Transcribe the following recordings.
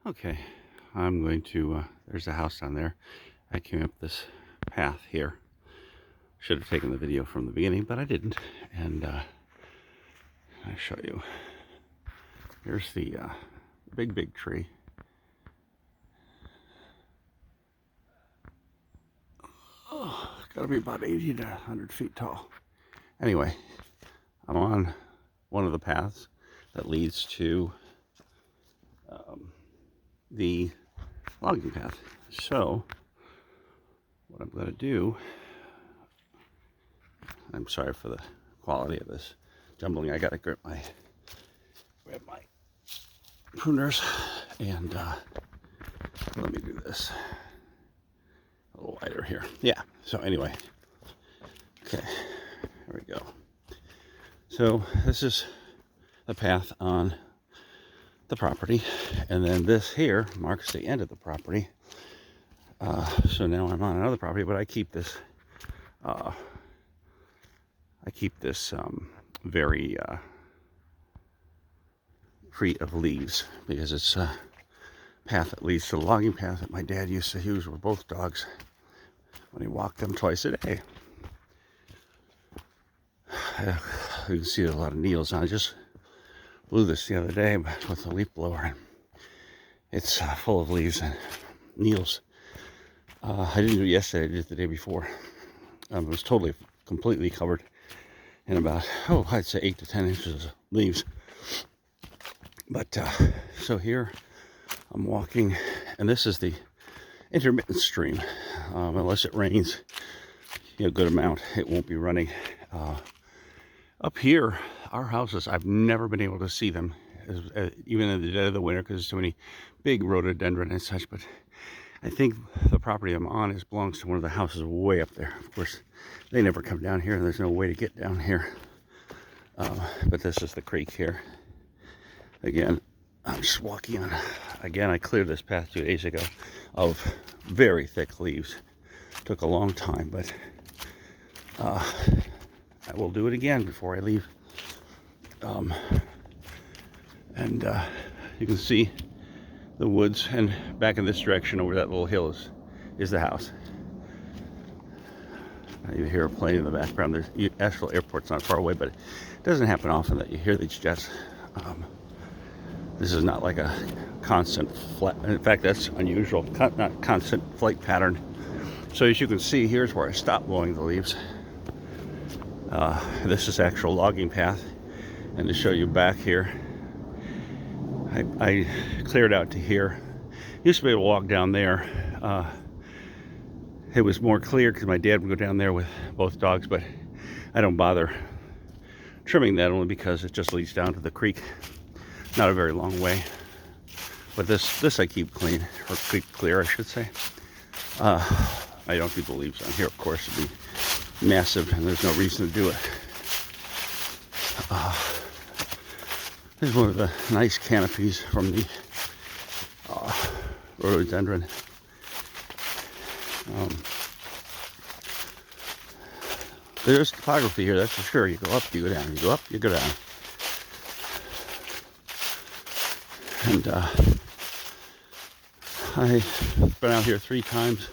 Okay, I'm going to, there's a house down there. I came up this path here. Should have taken the video from the beginning, but I didn't. And I'll show you. Here's the big tree. Oh, it's got to be about 80 to 100 feet tall. Anyway, I'm on one of the paths that leads to the logging path. So, what I'm going to do, I'm sorry for the quality of this jumbling. I got to grab my pruners and let me do this a little wider here. Yeah, so anyway, okay, there we go. So this is the path on the property, and then this here marks the end of the property. So now I'm on another property, but I keep this very free of leaves, because it's a path that leads to the logging path that my dad used to use with both dogs when he walked them twice a day. You can see there's a lot of needles on it. I just blew this the other day with the leaf blower, and it's full of leaves and needles. I didn't do it yesterday, I did it the day before. It was completely covered in about, I'd say 8 to 10 inches of leaves. But so here I'm walking, and this is the intermittent stream. Unless it rains a good amount, it won't be running. Up here, our houses, I've never been able to see them, even in the dead of the winter, because there's so many big rhododendron and such. But I think the property I'm on belongs to one of the houses way up there. Of course, they never come down here, and there's no way to get down here. But this is the creek here. Again, I'm just walking on. Again, I cleared this path 2 days ago of very thick leaves. Took a long time, but I will do it again before I leave. And you can see the woods, and back in this direction over that little hill is the house. You hear a plane in the background. There's Asheville Airport's not far away, but it doesn't happen often that you hear these jets. This is not like a constant flight. In fact, that's unusual. Not constant flight pattern. So as you can see, here's where I stopped blowing the leaves. This is actual logging path. And to show you back here, I cleared out to here. Used to be able to walk down there. It was more clear because my dad would go down there with both dogs, but I don't bother trimming that, only because it just leads down to the creek. Not a very long way. But this I keep clean, or keep clear, I should say. I don't do the leaves on here, of course. It'd be massive, and there's no reason to do it. This is one of the nice canopies from the rhododendron. There's topography here, that's for sure. You go up, you go down. You go up, you go down. And I've been out here 3 times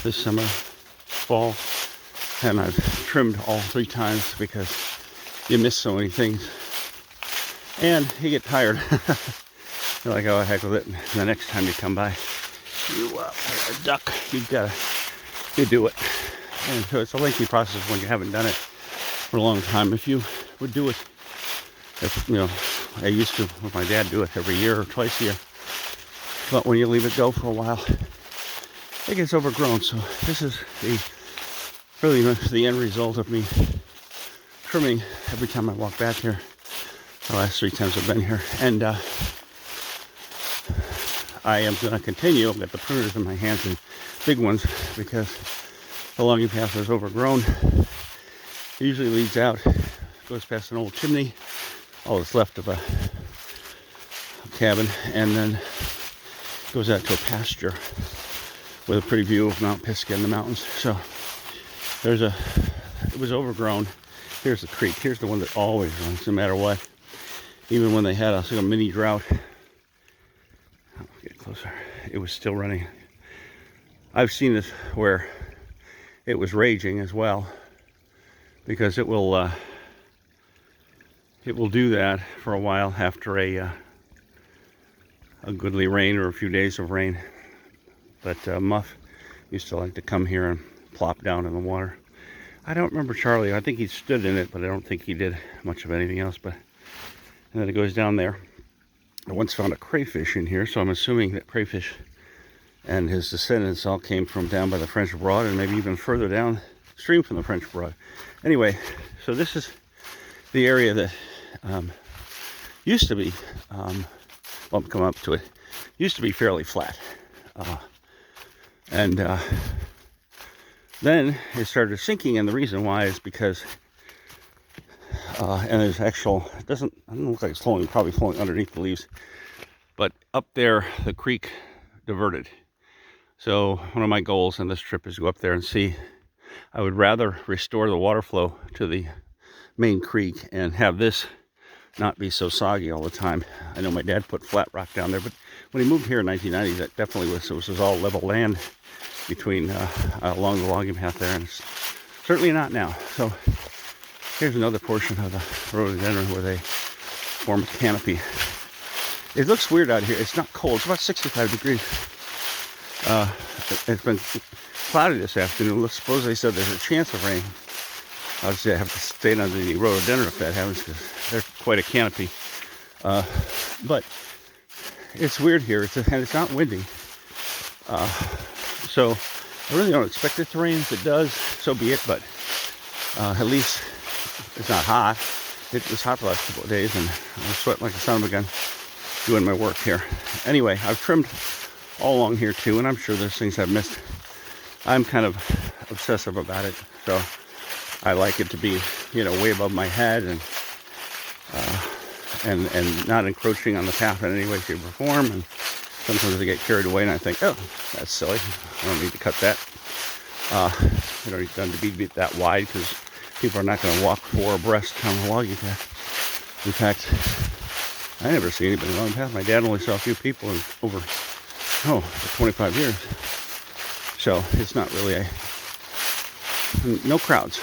this summer, fall, and I've trimmed all 3 times because you miss so many things. And you get tired. You're like, oh, heck with it. And the next time you come by, you are a duck. You do it. And so it's a lengthy process when you haven't done it for a long time. If you would do it, I used to, with my dad, do it every year or twice a year. But when you leave it go for a while, it gets overgrown. So this is the end result of me trimming every time I walk back here. The last 3 times I've been here. And I am going to continue. I've got the pruners in my hands, and big ones, because the logging path is overgrown. It usually leads out, goes past an old chimney, all that's left of a cabin, and then goes out to a pasture with a pretty view of Mount Pisgah in the mountains. So it was overgrown. Here's the creek. Here's the one that always runs, no matter what. Even when they had a mini drought, it was still running. I've seen this where it was raging as well, because it will do that for a while after a goodly rain or a few days of rain. But Muff used to like to come here and plop down in the water. I don't remember Charlie. I think he stood in it, but I don't think he did much of anything else. And then it goes down there. I once found a crayfish in here, so I'm assuming that crayfish and his descendants all came from down by the French Broad, and maybe even further downstream from the French Broad. Anyway, so this is the area that used to be, well, come up to it, used to be fairly flat. And then it started sinking, and the reason why is because, and there's actual, it doesn't look like it's flowing, probably flowing underneath the leaves, but up there the creek diverted. So one of my goals on this trip is to go up there and see. I would rather restore the water flow to the main creek and have this not be so soggy all the time. I know my dad put flat rock down there, but when he moved here in 1990, that definitely was all level land between along the logging path there, and it's certainly not now. So here's another portion of the rhododendron where they form a canopy. It looks weird out here. It's not cold. It's about 65 degrees. It's been cloudy this afternoon. Suppose they said there's a chance of rain. Obviously, I have to stay under the rhododendron if that happens, because they're quite a canopy. But it's weird here, and it's not windy. So I really don't expect it to rain. If it does, so be it. But at least it's not hot. It was hot the last couple of days, and I was sweating like a son of a gun doing my work here. Anyway, I've trimmed all along here too, and I'm sure there's things I've missed. I'm kind of obsessive about it, so I like it to be, way above my head and not encroaching on the path in any way, shape, or form. And sometimes I get carried away and I think, oh, that's silly. I don't need to cut that. I don't need to be that wide, because people are not going to walk 4 abreast down the logging path. In fact, I never see anybody along the path. My dad only saw a few people in over, for 25 years. So it's not really no crowds.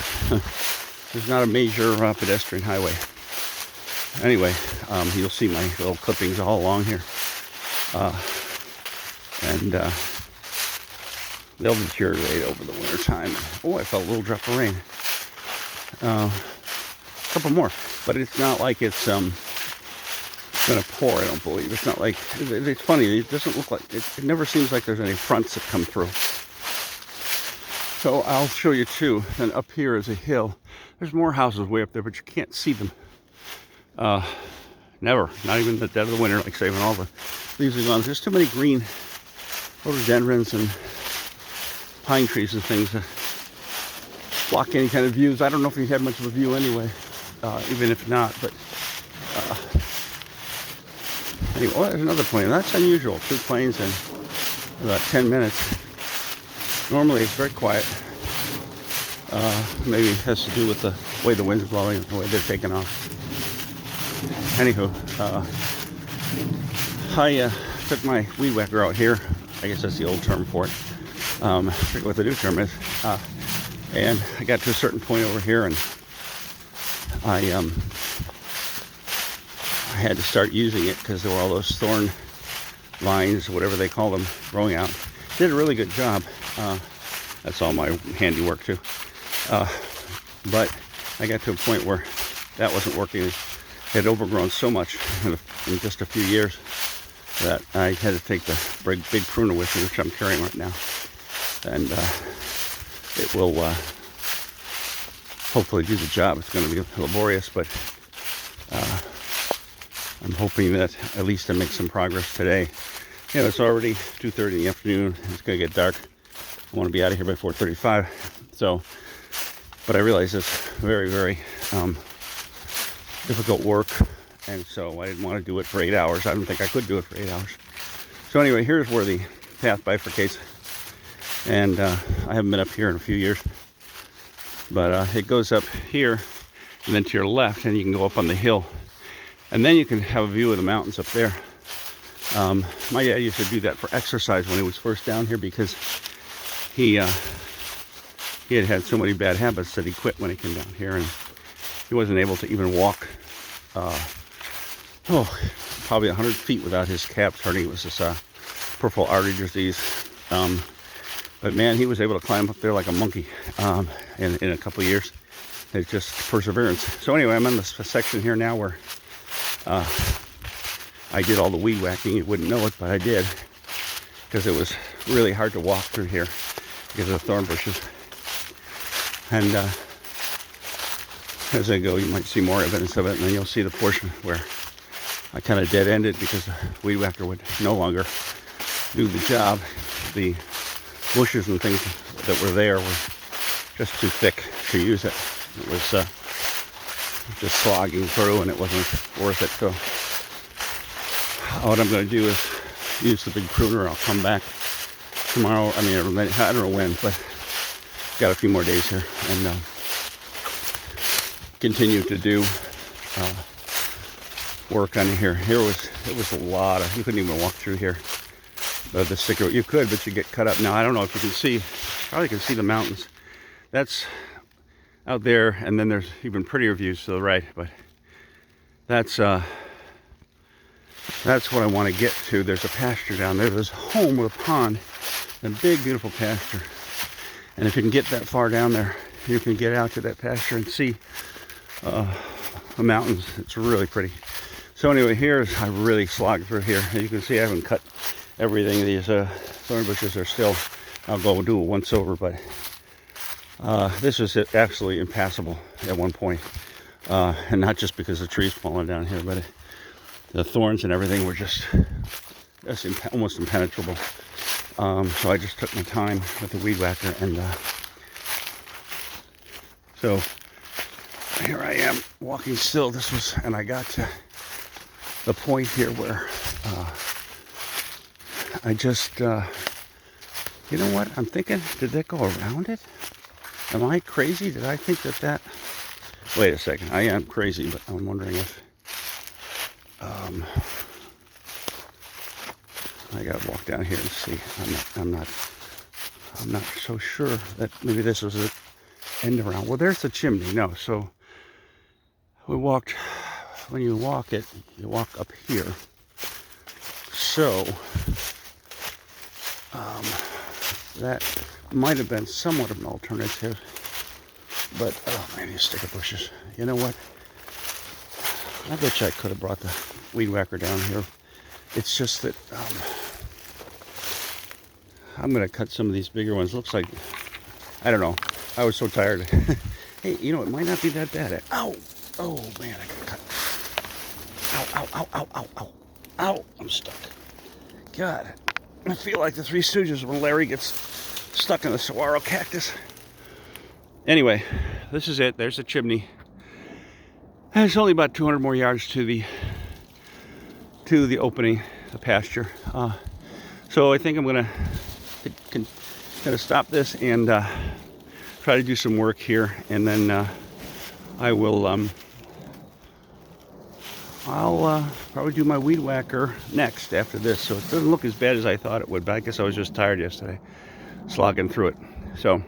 There's not a major pedestrian highway. Anyway, you'll see my little clippings all along here. And they'll deteriorate over the winter time. Oh, I felt a little drop of rain. A couple more. But it's not like it's going to pour, I don't believe. It's not like, it's funny, it doesn't look like, it never seems like there's any fronts that come through. So I'll show you too. Then up here is a hill. There's more houses way up there, but you can't see them. Never, not even in the dead of the winter, like saving all the leaves are gone. There's too many green rhododendrons and pine trees and things that block any kind of views. I don't know if you have much of a view anyway, even if not, but anyway, there's another plane. That's unusual. 2 planes in about 10 minutes. Normally it's very quiet. Maybe it has to do with the way the wind's blowing, the way they're taking off. Anywho, I took my weed whacker out here. I guess that's the old term for it. I forget what the new term is. And I got to a certain point over here, and I had to start using it because there were all those thorn vines, whatever they call them, growing out. Did a really good job. That's all my handiwork too. But I got to a point where that wasn't working. It had overgrown so much in just a few years that I had to take the big pruner with me, which I'm carrying right now. And it will hopefully do the job. It's going to be laborious, but I'm hoping that at least I make some progress today. It's already 2:30 in the afternoon. It's going to get dark. I want to be out of here by 4:35. So, but I realize it's very, very difficult work, and so I didn't want to do it for 8 hours. I don't think I could do it for 8 hours. So anyway, here's where the path bifurcates, and I haven't been up here in a few years, but it goes up here and then to your left, and you can go up on the hill, and then you can have a view of the mountains up there. My dad used to do that for exercise when he was first down here, because he had so many bad habits that he quit when he came down here, and he wasn't able to even walk probably 100 feet without his calves hurting. It was this peripheral artery disease. But man, he was able to climb up there like a monkey in a couple of years. It's just perseverance. So anyway, I'm in this section here now where I did all the weed whacking. You wouldn't know it, but I did, because it was really hard to walk through here because of the thorn bushes. And as I go, you might see more evidence of it, and then you'll see the portion where I kind of dead-ended because the weed whacker would no longer do the job. The bushes and things that were there were just too thick to use it. It was just slogging through, and it wasn't worth it. So what I'm going to do is use the big pruner. I'll come back tomorrow. I mean, I don't know when, but got a few more days here, and continue to do work on here. It was a lot of, you couldn't even walk through here. The sticker, you could, but you get cut up. Now, I don't know if you can see, probably can see the mountains. That's out there, and then there's even prettier views to the right, but that's what I want to get to. There's a pasture down there. There's a home with a pond, a big, beautiful pasture. And if you can get that far down there, you can get out to that pasture and see the mountains. It's really pretty. So anyway, I really slogged through here. As you can see, I haven't cut everything. These thorn bushes are still, I'll go do a once over, but this was absolutely impassable at one point. And not just because the trees falling down here, but the thorns and everything were just almost impenetrable. So I just took my time with the weed whacker, and so here I am walking still. And I got to the point here where I just, you know what I'm thinking? Did that go around it? Am I crazy? Did I think that? Wait a second. I am crazy, but I'm wondering if I gotta walk down here and see. I'm not so sure that maybe this was an end around. Well, there's the chimney. No, so we walked. When you walk it, you walk up here. So that might have been somewhat of an alternative. But oh man, these sticker bushes. You know what? I bet you I could have brought the weed whacker down here. It's just that I'm going to cut some of these bigger ones. Looks like, I don't know. I was so tired. Hey, you know, it might not be that bad. Ow! Oh, man, I got cut. Ow, ow, ow, ow, ow, ow. Ow, I'm stuck. God, I feel like the Three Stooges when Larry gets stuck in the saguaro cactus. Anyway, this is it. There's the chimney. And it's only about 200 more yards to the opening, the pasture. So I think I'm gonna stop this and try to do some work here, and then I will I'll probably do my weed whacker next after this. So it doesn't look as bad as I thought it would, but I guess I was just tired yesterday, slogging through it. So,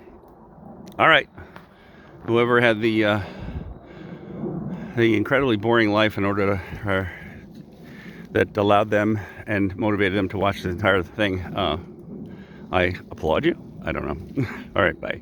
all right, whoever had the incredibly boring life in order to that allowed them and motivated them to watch the entire thing, I applaud you. I don't know. All right, bye.